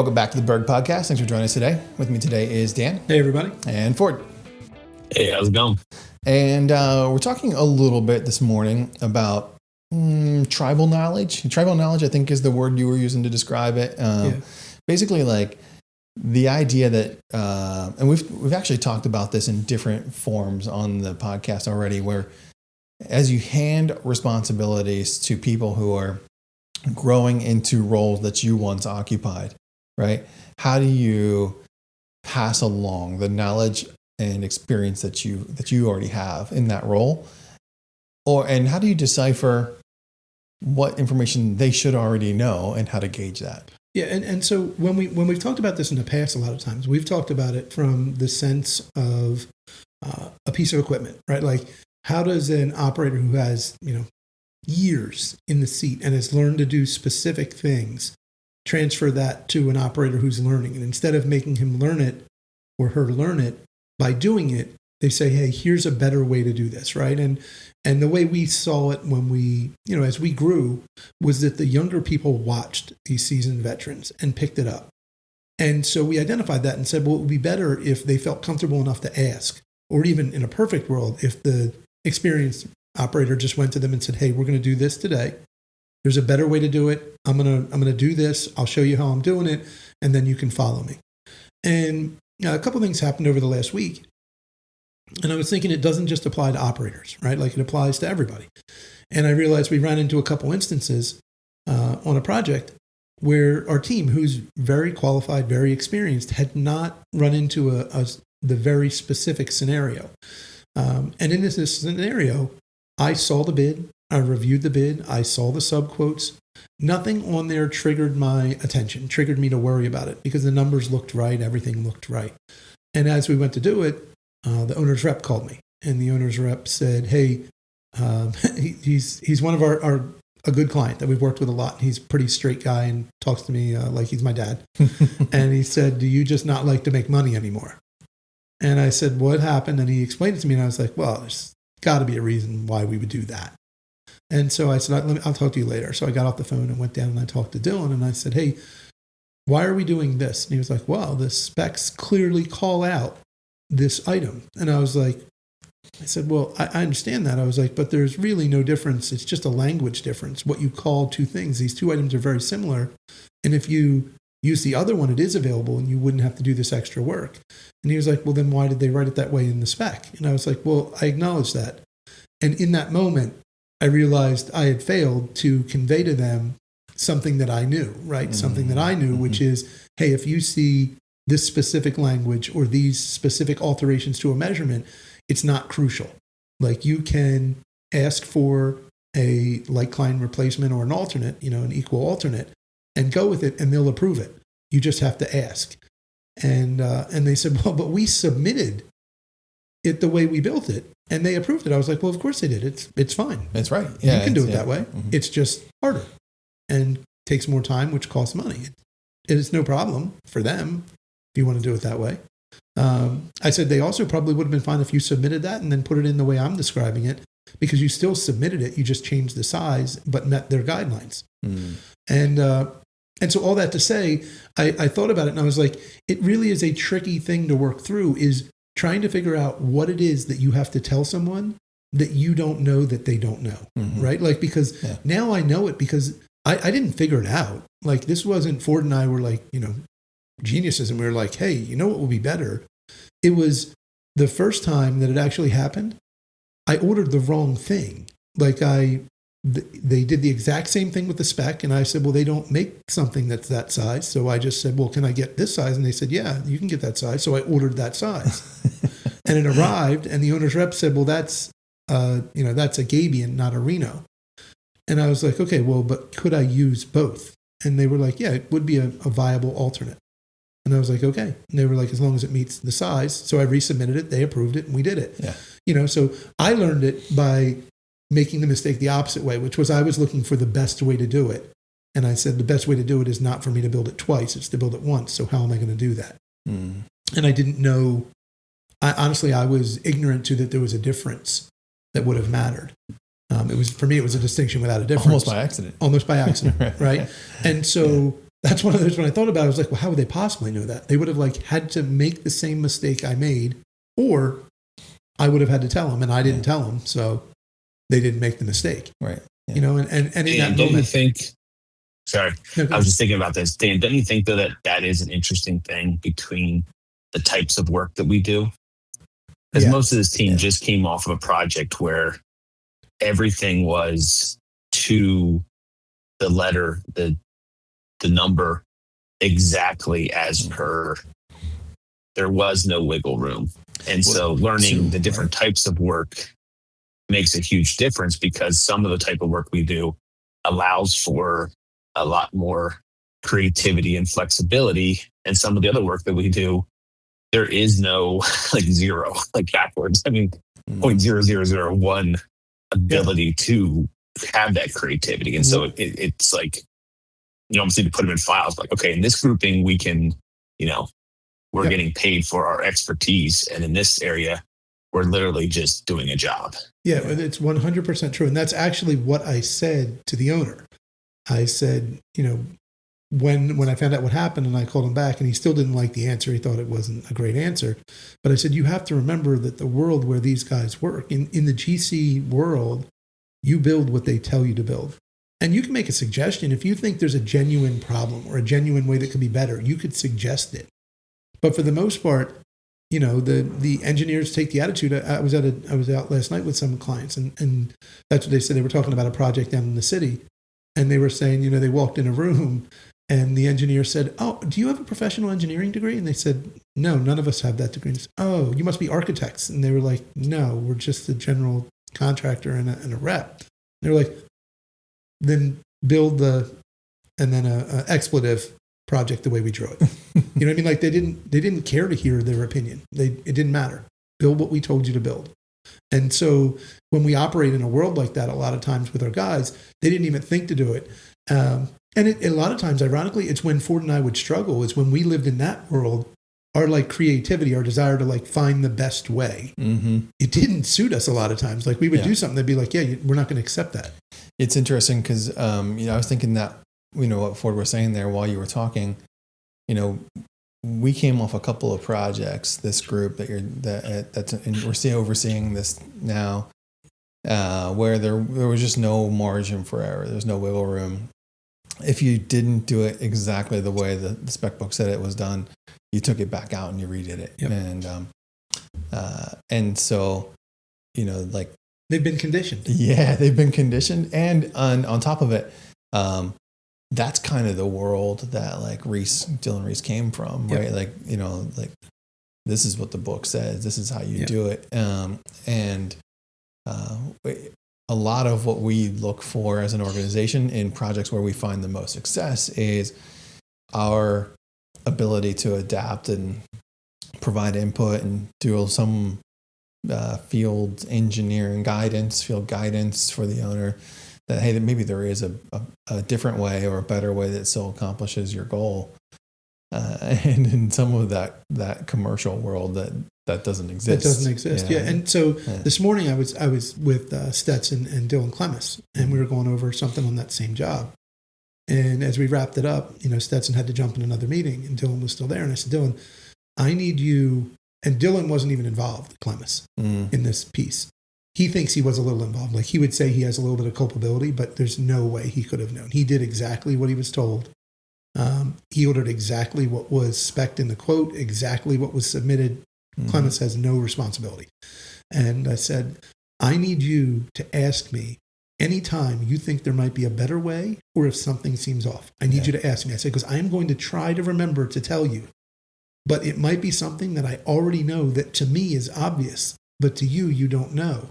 Welcome back to the Berg Podcast. Thanks for joining us today. With me today is Dan. Hey, everybody. And Ford. Hey, how's it going? And we're talking a little bit this morning about tribal knowledge. Tribal knowledge, I think, is the word you were using to describe it. Basically, like the idea that, and we've actually talked about this in different forms on the podcast already, where as you hand responsibilities to people who are growing into roles that you once occupied, right? How do you pass along the knowledge and experience that you already have in that role? And how do you decipher what information they should already know and how to gauge that? Yeah, and so when we've talked about this in the past, a lot of times we've talked about it from the sense of a piece of equipment, right? Like, how does an operator who has years in the seat and has learned to do specific things transfer that to an operator who's learning? And instead of making him learn it or her learn it by doing it, they say, hey, here's a better way to do this, right? And the way we saw it when we, as we grew, was that the younger people watched these seasoned veterans and picked it up. And so we identified that and said, well, it would be better if they felt comfortable enough to ask, or even in a perfect world, if the experienced operator just went to them and said, hey, we're going to do this today. There's a better way to do it. I'm going to do this. I'll show you how I'm doing it, and then you can follow me. And a couple of things happened over the last week. And I was thinking it doesn't just apply to operators, right? Like, it applies to everybody. And I realized we ran into a couple instances on a project where our team, who's very qualified, very experienced, had not run into the very specific scenario. And in this scenario, I saw the bid, I reviewed the bid, I saw the subquotes. Nothing on there triggered my attention, triggered me to worry about it, because the numbers looked right, everything looked right. And as we went to do it, the owner's rep called me, and the owner's rep said, hey, he's one of a good client that we've worked with a lot. He's a pretty straight guy and talks to me like he's my dad. And he said, do you just not like to make money anymore? And I said, what happened? And he explained it to me, and I was like, well, there's got to be a reason why we would do that. And so I said, I'll talk to you later. So I got off the phone and went down and I talked to Dylan, and I said, hey, why are we doing this? And he was like, well, the specs clearly call out this item. And I said, well, I understand that. I was like, but there's really no difference. It's just a language difference. What you call two things, these two items are very similar. And if you use the other one, it is available and you wouldn't have to do this extra work. And he was like, well, then why did they write it that way in the spec? And I was like, well, I acknowledge that. And in that moment, I realized I had failed to convey to them something that I knew, right? Mm-hmm. Something that I knew, which is, hey, if you see this specific language or these specific alterations to a measurement, it's not crucial. Like, you can ask for a like-kind replacement or an alternate, an equal alternate, and go with it, and they'll approve it. You just have to ask. And they said, well, but we submitted it the way we built it, and they approved it. I was like, well, of course they did. It's fine. That's right. Yeah, you can do it that way. Mm-hmm. It's just harder and takes more time, which costs money. It is no problem for them if you want to do it that way. I said they also probably would have been fine if you submitted that and then put it in the way I'm describing it, because you still submitted it. You just changed the size, but met their guidelines. Mm. And so all that to say, I thought about it, and I was like, it really is a tricky thing to work through, is trying to figure out what it is that you have to tell someone that you don't know that they don't know, mm-hmm. right? Like, because now I know it, because I didn't figure it out. Like, this wasn't, Ford and I were like, geniuses, and we were like, hey, you know what will be better? It was the first time that it actually happened, I ordered the wrong thing. Like, they did the exact same thing with the spec, and I said, well, they don't make something that's that size. So I just said, well, can I get this size? And they said, yeah, you can get that size. So I ordered that size. And it arrived, and the owner's rep said, well, that's a Gabion, not a Reno. And I was like, okay, well, but could I use both? And they were like, yeah, it would be a viable alternate. And I was like, okay. And they were like, as long as it meets the size. So I resubmitted it, they approved it, and we did it. Yeah. So I learned it by making the mistake the opposite way, which was I was looking for the best way to do it. And I said, the best way to do it is not for me to build it twice, it's to build it once. So how am I going to do that? Mm. And I didn't know, honestly, I was ignorant to that there was a difference that would have mattered. For me, it was a distinction without a difference. Almost by accident. Right? And so that's one of those, when I thought about it, I was like, well, how would they possibly know that? They would have like had to make the same mistake I made, or I would have had to tell them, and I didn't tell them, so they didn't make the mistake. Right. Yeah. You know, and in that don't moment, you think? Sorry, No, I was just thinking about this. Dan, don't you think though that is an interesting thing between the types of work that we do? Because most of this team just came off of a project where everything was to the letter, the number, exactly as per. There was no wiggle room. And so learning the different types of work makes a huge difference, because some of the type of work we do allows for a lot more creativity and flexibility. And some of the other work that we do, there is no like zero, like backwards. I mean, 0.0001 ability to have that creativity. And so it's like, you almost need to put them in files. Like, okay, in this grouping, we can, we're getting paid for our expertise. And in this area, we're literally just doing a job. Yeah, it's 100% true. And that's actually what I said to the owner. I said, when I found out what happened and I called him back and he still didn't like the answer, he thought it wasn't a great answer. But I said, you have to remember that the world where these guys work, in the GC world, you build what they tell you to build. And you can make a suggestion. If you think there's a genuine problem or a genuine way that could be better, you could suggest it. But for the most part, the engineers take the attitude. I was out last night with some clients, and that's what they said. They were talking about a project down in the city, and they were saying, they walked in a room, and the engineer said, "Oh, do you have a professional engineering degree?" And they said, "No, none of us have that degree." And said, "Oh, you must be architects." And they were like, "No, we're just a general contractor and a rep." And they were like, "Then build an expletive project the way we drew it." You know what I mean? Like they didn't care to hear their opinion. It didn't matter. Build what we told you to build. And so when we operate in a world like that, a lot of times with our guys, they didn't even think to do it. And a lot of times, ironically, it's when Ford and I would struggle, is when we lived in that world, our like creativity, our desire to like find the best way, it didn't suit us a lot of times. Like we would do something, they'd be like, "Yeah, we're not going to accept that." It's interesting because, I was thinking that, what Ford was saying there while you were talking, we came off a couple of projects, this group we're still overseeing this now, where there was just no margin for error. There's no wiggle room. If you didn't do it exactly the way the spec book said it was done, you took it back out and you redid it. Yep. And so, like they've been conditioned. Yeah, they've been conditioned. And on top of it, that's kind of the world that like Dylan Reese came from, right? Yep. Like, like this is what the book says. This is how you do it. A lot of what we look for as an organization in projects where we find the most success is our ability to adapt and provide input and do some field engineering guidance, field guidance for the owner that, hey, maybe there is a different way or a better way that still accomplishes your goal. And in some of that commercial world that doesn't exist. It doesn't exist. Yeah. And so this morning I was with Stetson and Dylan Clemis, and we were going over something on that same job. And as we wrapped it up, Stetson had to jump in another meeting, and Dylan was still there. And I said, "Dylan, I need you." And Dylan wasn't even involved, Clemis, in this piece. He thinks he was a little involved. Like he would say he has a little bit of culpability, but there's no way he could have known. He did exactly what he was told. He ordered exactly what was spec'd in the quote, exactly what was submitted. Clemis has no responsibility. And I said, "I need you to ask me anytime you think there might be a better way or if something seems off. I need you to ask me." I said, "Because I am going to try to remember to tell you, but it might be something that I already know that to me is obvious, but to you, you don't know."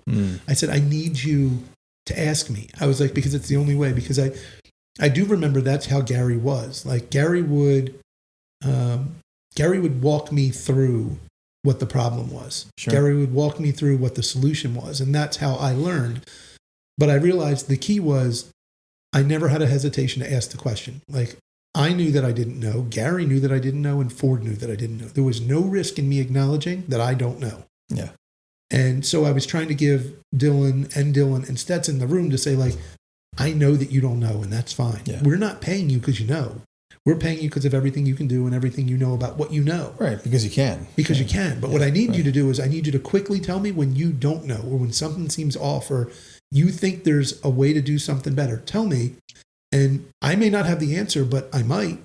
I said, "I need you to ask me." I was like, because it's the only way, because I do remember that's how Gary was. Like Gary would walk me through what the problem was. Sure. Gary would walk me through what the solution was. And that's how I learned. But I realized the key was I never had a hesitation to ask the question. Like I knew that I didn't know. Gary knew that I didn't know. And Ford knew that I didn't know. There was no risk in me acknowledging that I don't know. Yeah. And so I was trying to give Dylan and Stetson the room to say, like, "I know that you don't know, and that's fine. Yeah. We're not paying you because you know. We're paying you because of everything you can do and everything you know about what you know. Right, because you can. Because you can. But what I need you to do is I need you to quickly tell me when you don't know or when something seems off or you think there's a way to do something better. Tell me. And I may not have the answer, but I might.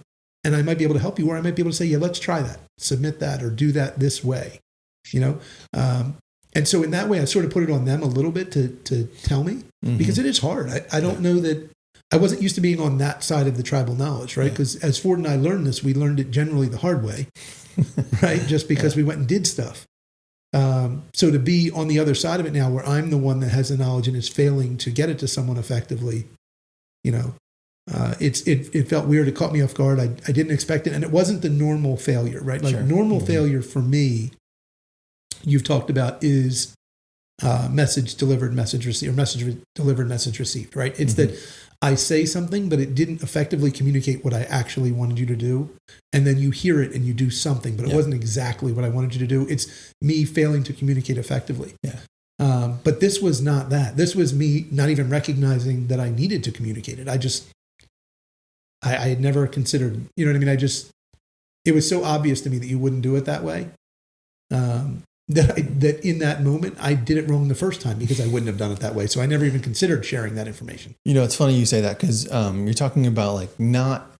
And I might be able to help you, or I might be able to say, yeah, let's try that, submit that, or do that this way, you know? And so in that way, I sort of put it on them a little bit to tell me, because it is hard. I don't know that I wasn't used to being on that side of the tribal knowledge, right? Because as Ford and I learned this, we learned it generally the hard way, right? Just because we went and did stuff. So to be on the other side of it now, where I'm the one that has the knowledge and is failing to get it to someone effectively, you know, it felt weird. It caught me off guard. I didn't expect it. And it wasn't the normal failure, right? Like normal failure for me, you've talked about is message delivered, message received, or message delivered, message received, right? It's that I say something, but it didn't effectively communicate what I actually wanted you to do. And then you hear it and you do something, but it wasn't exactly what I wanted you to do. It's me failing to communicate effectively. Yeah. But this was not that. This was me not even recognizing that I needed to communicate it. I had never considered, you know what I mean? It was so obvious to me that you wouldn't do it that way. That in that moment, I did it wrong the first time because I wouldn't have done it that way. So I never even considered sharing that information. You know, it's funny you say that because you're talking about like not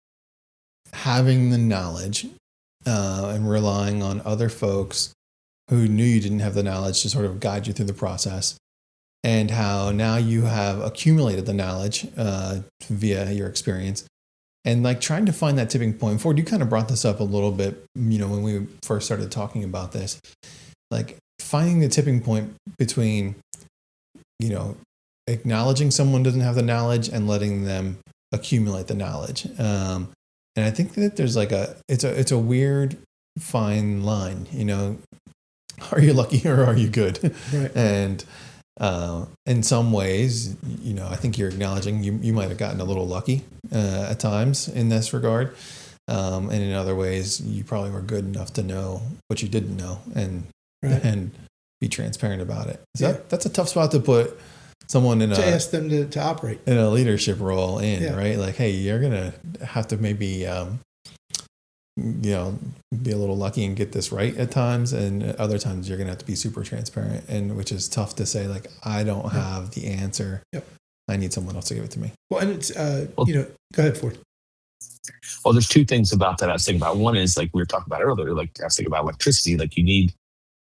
having the knowledge and relying on other folks who knew you didn't have the knowledge to sort of guide you through the process, and how now you have accumulated the knowledge via your experience. And like trying to find that tipping point. Ford, you kind of brought this up a little bit, you know, when we first started talking about this, like finding the tipping point between, you know, acknowledging someone doesn't have the knowledge and letting them accumulate the knowledge. And I think that there's like it's a weird fine line, you know, are you lucky or are you good? Right. And in some ways, you know, I think you're acknowledging you might have gotten a little lucky at times in this regard. And in other ways, you probably were good enough to know what you didn't know and be transparent about it. So that's a tough spot to put someone in to ask them to operate in a leadership role right? Like, hey, you're going to have to maybe, you know, be a little lucky and get this right at times, and other times you're going to have to be super transparent, and which is tough to say, like, I don't have the answer. I need someone else to give it to me. Well, and it's, you know, go ahead, Ford. Well, there's two things about that I was thinking about. One is like we were talking about earlier, like I was thinking about electricity, like you need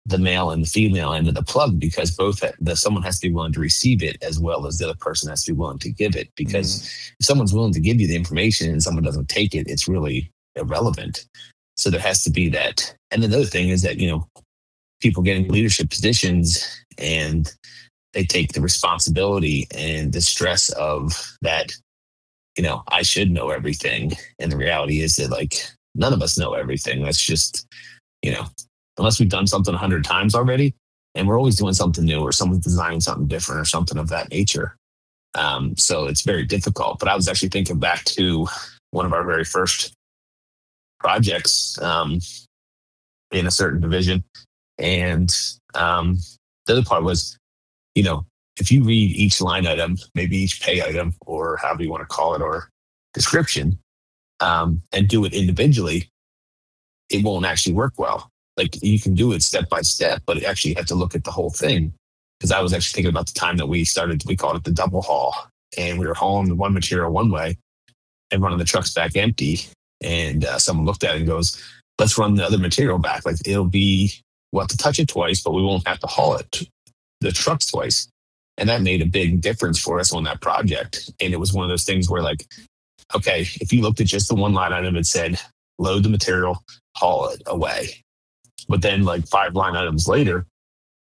the male and the female end of the plug, because both someone has to be willing to receive it as well as the other person has to be willing to give it. Because if someone's willing to give you the information and someone doesn't take it, it's really irrelevant. So there has to be that. And another thing is that, you know, people get in leadership positions and they take the responsibility and the stress of that, you know, I should know everything. And the reality is that like none of us know everything. That's just, you know, unless we've done something 100 times already, and we're always doing something new or someone's designing something different or something of that nature. So it's very difficult. But I was actually thinking back to one of our very first projects in a certain division. And the other part was, you know, if you read each line item, maybe each pay item, or however you want to call it, or description, and do it individually, it won't actually work well. Like you can do it step by step, but actually you have to look at the whole thing. Because I was actually thinking about the time that we called it the double haul. And we were hauling the one material one way and running the trucks back empty. And someone looked at it and goes, let's run the other material back. Like we'll have to touch it twice, but we won't have to haul the trucks twice. And that made a big difference for us on that project. And it was one of those things where like, okay, if you looked at just the one line item, it said, load the material, haul it away. But then like 5 line items later,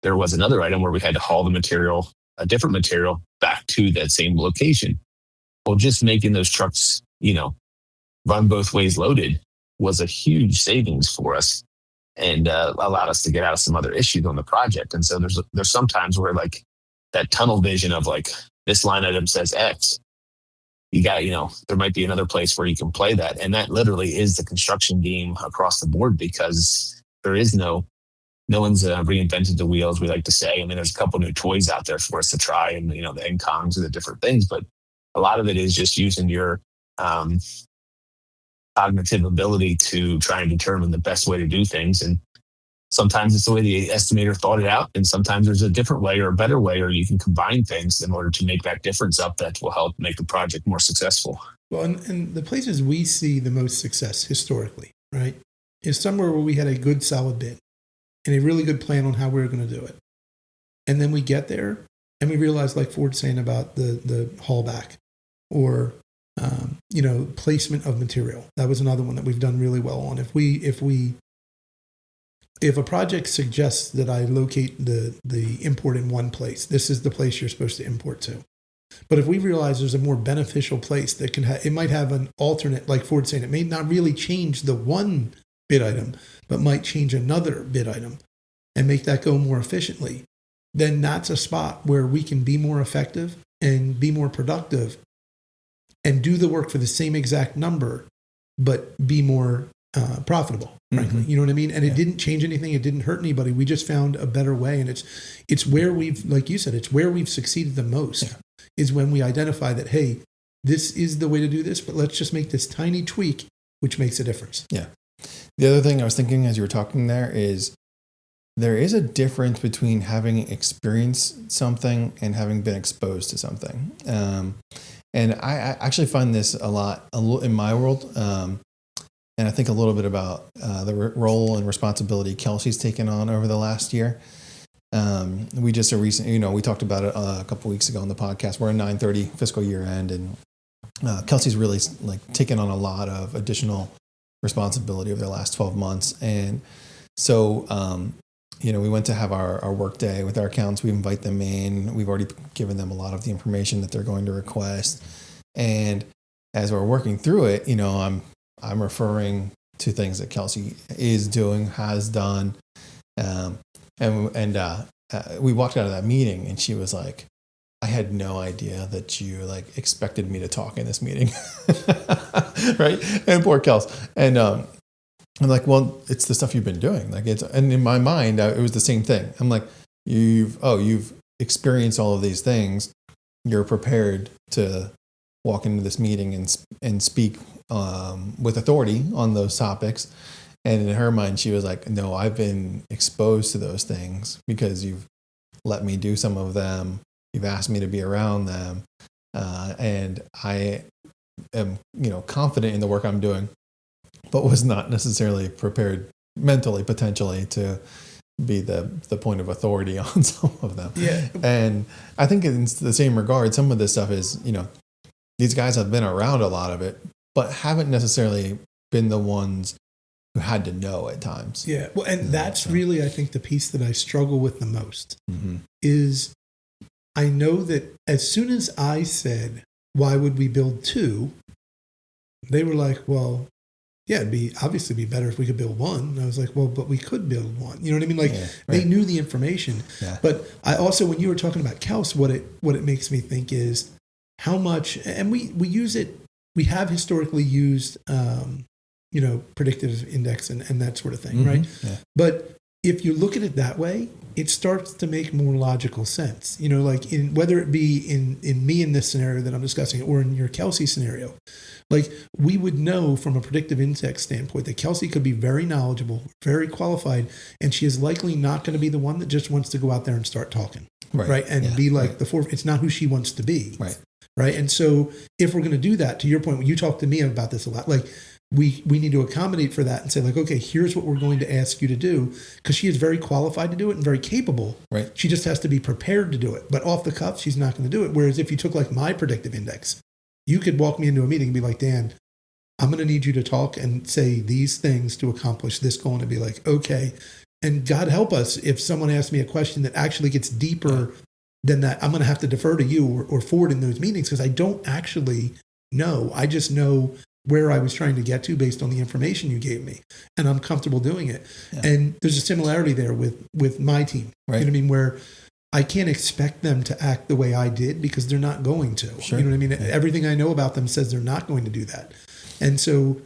there was another item where we had to haul the material, a different material, back to that same location. Well, just making those trucks, you know, run both ways loaded was a huge savings for us, and allowed us to get out of some other issues on the project. And so there's some times where like that tunnel vision of like this line item says X, you got, you know, there might be another place where you can play that. And that literally is the construction game across the board, because there is no one's reinvented the wheel, as we like to say. I mean, there's a couple new toys out there for us to try, and, you know, the NCONs and the different things, but a lot of it is just using your cognitive ability to try and determine the best way to do things. And sometimes it's the way the estimator thought it out, and sometimes there's a different way or a better way, or you can combine things in order to make that difference up that will help make the project more successful. Well, and the places we see the most success historically, right, is somewhere where we had a good solid bid and a really good plan on how we were going to do it. And then we get there and we realize, like Ford's saying about the haulback or, placement of material. That was another one that we've done really well on. If a project suggests that I locate the import in one place, this is the place you're supposed to import to. But if we realize there's a more beneficial place that it might have an alternate, like Ford's saying, it may not really change the one bid item, but might change another bid item and make that go more efficiently, then that's a spot where we can be more effective and be more productive and do the work for the same exact number, but be more profitable, frankly. Mm-hmm. You know what I mean? And it didn't change anything. It didn't hurt anybody. We just found a better way. And it's where we've, like you said, it's where we've succeeded the most, is when we identify that, hey, this is the way to do this, but let's just make this tiny tweak, which makes a difference. Yeah. The other thing I was thinking as you were talking there is a difference between having experienced something and having been exposed to something. And I actually find this a lot in my world. And I think a little bit about the role and responsibility Kelsey's taken on over the last year. We just we talked about it a couple of weeks ago on the podcast. We're in 9/30 fiscal year end, and Kelsey's really taken on a lot of additional responsibility over the last 12 months. And so, we went to have our work day with our accountants. We invite them in. We've already given them a lot of the information that they're going to request. And as we're working through it, I'm referring to things that Kelsey is doing, has done. We walked out of that meeting and she was like, I had no idea that you expected me to talk in this meeting. Right. And poor Kels. And, I'm like, well, it's the stuff you've been doing. And in my mind, it was the same thing. I'm like, you've experienced all of these things. You're prepared to walk into this meeting and speak with authority on those topics. And in her mind, she was like, no, I've been exposed to those things because you've let me do some of them. You've asked me to be around them. And I am, confident in the work I'm doing, but was not necessarily prepared mentally, potentially, to be the point of authority on some of them. Yeah. And I think in the same regard, some of this stuff is, these guys have been around a lot of it, but haven't necessarily been the ones who had to know at times. Yeah. Well, and that's really, I think, the piece that I struggle with the most is I know that as soon as I said, why would we build two? They were like, well, yeah, it'd obviously be better if we could build one. And I was like, well, but we could build one. You know what I mean? They knew the information. Yeah. But I also, when you were talking about Kels, what it makes me think is how much, and we use it, we have historically used, predictive index and that sort of thing, right? Yeah. But if you look at it that way, it starts to make more logical sense. Whether it be in me in this scenario that I'm discussing or in your Kelsey scenario, we would know from a predictive index standpoint that Kelsey could be very knowledgeable, very qualified, and she is likely not going to be the one that just wants to go out there and start talking, right? And be it's not who she wants to be, right? And so if we're going to do that, to your point, when you talk to me about this a lot, we need to accommodate for that and say okay, here's what we're going to ask you to do, because she is very qualified to do it and very capable. Right. She just has to be prepared to do it. But off the cuff, she's not going to do it. Whereas if you took my predictive index, you could walk me into a meeting and be like, Dan, I'm going to need you to talk and say these things to accomplish this goal, and be like, okay. And God help us if someone asks me a question that actually gets deeper than that. I'm going to have to defer to you or Ford in those meetings because I don't actually know. I just know where I was trying to get to based on the information you gave me, and I'm comfortable doing it. Yeah. And there's a similarity there with my team. Right. You know what I mean? Where I can't expect them to act the way I did because they're not going to. Sure. You know what I mean? Yeah. Everything I know about them says they're not going to do that. And so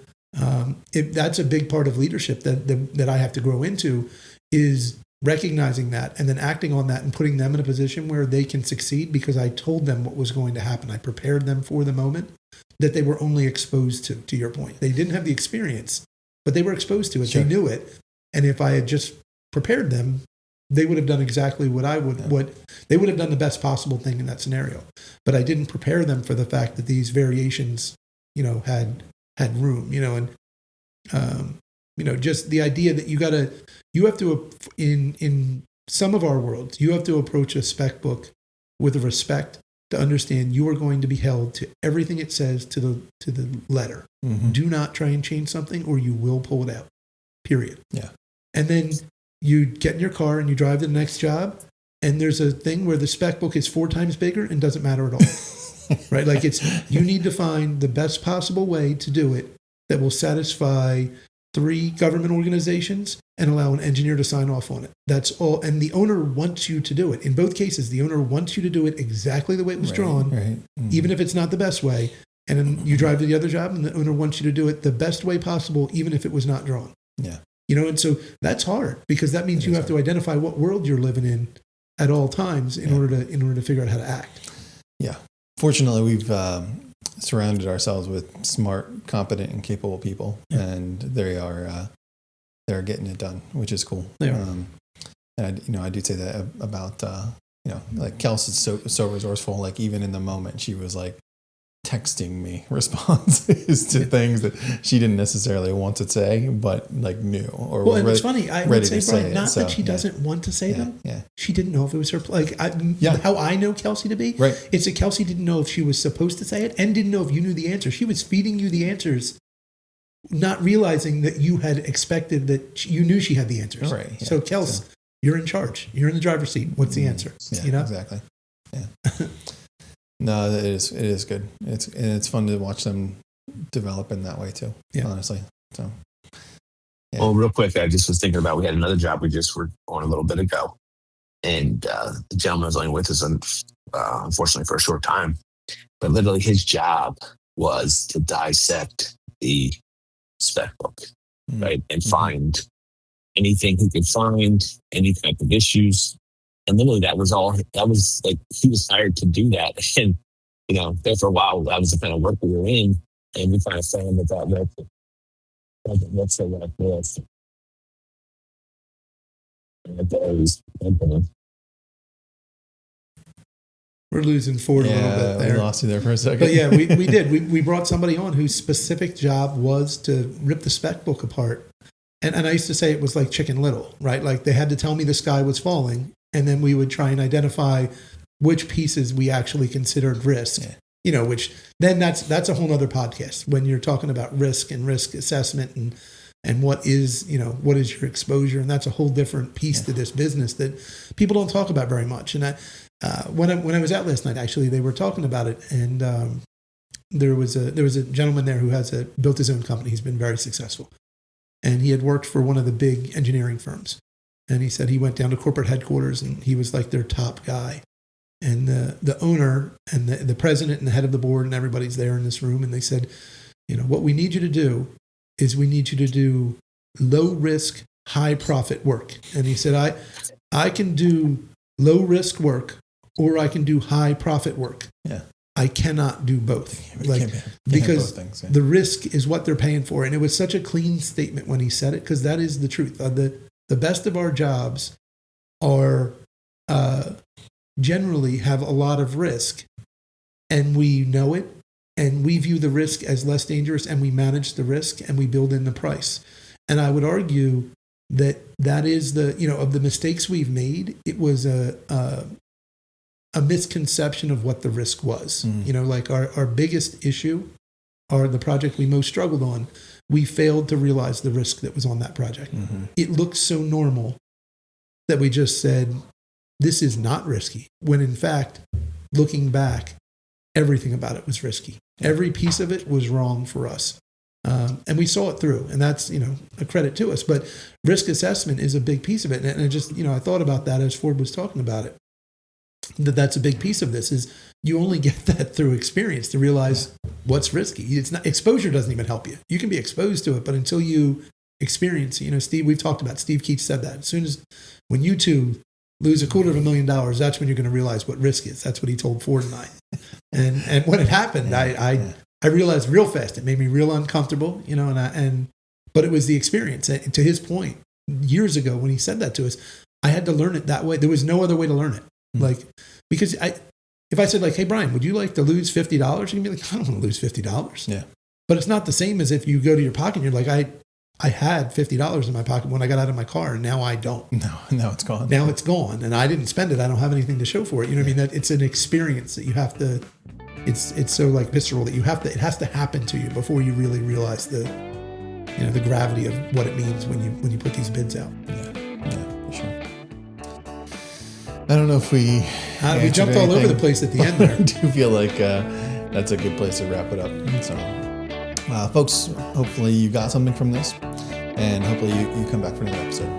that's a big part of leadership that I have to grow into, is recognizing that and then acting on that and putting them in a position where they can succeed because I told them what was going to happen. I prepared them for the moment that they were only exposed to your point. They didn't have the experience, but they were exposed to it. Sure. They knew it. And if I had just prepared them, they would have done exactly what I would, they would have done the best possible thing in that scenario. But I didn't prepare them for the fact that these variations, had room, and, just the idea that you have to, in some of our worlds, you have to approach a spec book with a respect to understand you are going to be held to everything it says to the letter. Mm-hmm. Do not try and change something or you will pull it out, period. Yeah. And then you get in your car and you drive to the next job, and there's a thing where the spec book is 4 times bigger and doesn't matter at all. Right? Like you need to find the best possible way to do it that will satisfy 3 government organizations and allow an engineer to sign off on it. That's all. And the owner wants you to do it. In both cases, the owner wants you to do it exactly the way it was drawn, right. Mm-hmm. even if it's not the best way. And then you drive to the other job and the owner wants you to do it the best way possible, even if it was not drawn. Yeah. And so that's hard because that means you have to identify what world you're living in at all times in order to figure out how to act. Yeah. Fortunately, we've surrounded ourselves with smart, competent, and capable people, and they're getting it done, which is cool. They are. And I do say that about like Kelsey's so resourceful. Like even in the moment, she was like texting me responses to things that she didn't necessarily want to say, but like knew or well. And it's funny. I would say, Brian, not that she doesn't want to say them. Yeah. She didn't know if it was her. How I know Kelsey to be. Right. It's that Kelsey didn't know if she was supposed to say it and didn't know if you knew the answer. She was feeding you the answers, not realizing that you had expected that you knew she had the answers. Right. Yeah. So Kelsey, you're in charge. You're in the driver's seat. What's the answer? Yeah. Exactly. Yeah. No, it is good. It's fun to watch them develop in that way too. Yeah. Honestly. So. Yeah. Well, real quick, I just was thinking about, we had another job we just were on a little bit ago, and the gentleman was only with us, unfortunately, for a short time. But literally, his job was to dissect the spec book, right, and find anything he could find, any type of issues. And literally, that was all. That was like he was hired to do that, and there for a while, that was the kind of work we were in, and we kind of found that what's the right list. We're losing Ford a little bit there. We lost you there for a second. But yeah, we did. We brought somebody on whose specific job was to rip the spec book apart. And I used to say it was like Chicken Little, right? Like they had to tell me the sky was falling, and then we would try and identify which pieces we actually considered risk. Yeah. Which then that's a whole other podcast when you're talking about risk and risk assessment and what is your exposure, and that's a whole different piece to this business that people don't talk about very much. And when I was out last night, actually, they were talking about it, and there was a gentleman there who built his own company. He's been very successful. And he had worked for one of the big engineering firms. And he said he went down to corporate headquarters and he was like their top guy. And the owner and the president and the head of the board and everybody's there in this room. And they said, what we need you to do is we need you to do low risk, high profit work. And he said, I can do low risk work or I can do high profit work. Yeah. I cannot do both. Can't because both things, the risk is what they're paying for. And it was such a clean statement when he said it, because that is the truth. The best of our jobs are generally have a lot of risk, and we know it, and we view the risk as less dangerous, and we manage the risk, and we build in the price. And I would argue that is of the mistakes we've made, it was a misconception of what the risk was. Like our biggest issue, or the project we most struggled on, we failed to realize the risk that was on that project. Mm-hmm. It looked so normal that we just said, this is not risky. When in fact, looking back, everything about it was risky. Every piece of it was wrong for us. And we saw it through, and that's, a credit to us. But risk assessment is a big piece of it. And I just, I thought about that as Ford was talking about it. That's a big piece of this, is you only get that through experience to realize what's risky. It's not, exposure doesn't even help you. You can be exposed to it, but until you experience, Steve, we've talked about, Steve Keats said that when you two lose $250,000, that's when you're going to realize what risk is. That's what he told Ford and I. And when it happened, I I realized real fast. It made me real uncomfortable, but it was the experience. And to his point, years ago when he said that to us, I had to learn it that way. There was no other way to learn it. Because if I said like, hey, Brian, would you like to lose $50? You're gonna be like, I don't want to lose $50. Yeah. But it's not the same as if you go to your pocket and you're like, I had $50 in my pocket when I got out of my car, and now I don't. No, it's gone. Now it's gone, and I didn't spend it. I don't have anything to show for it. You know what I mean? That it's an experience that you have to. It's so like visceral that you have to. It has to happen to you before you really realize the gravity of what it means when you put these bids out. Yeah, for sure. I don't know if we jumped all over the place at the end there. I do feel like that's a good place to wrap it up. So, folks, hopefully you got something from this, and hopefully you come back for another episode.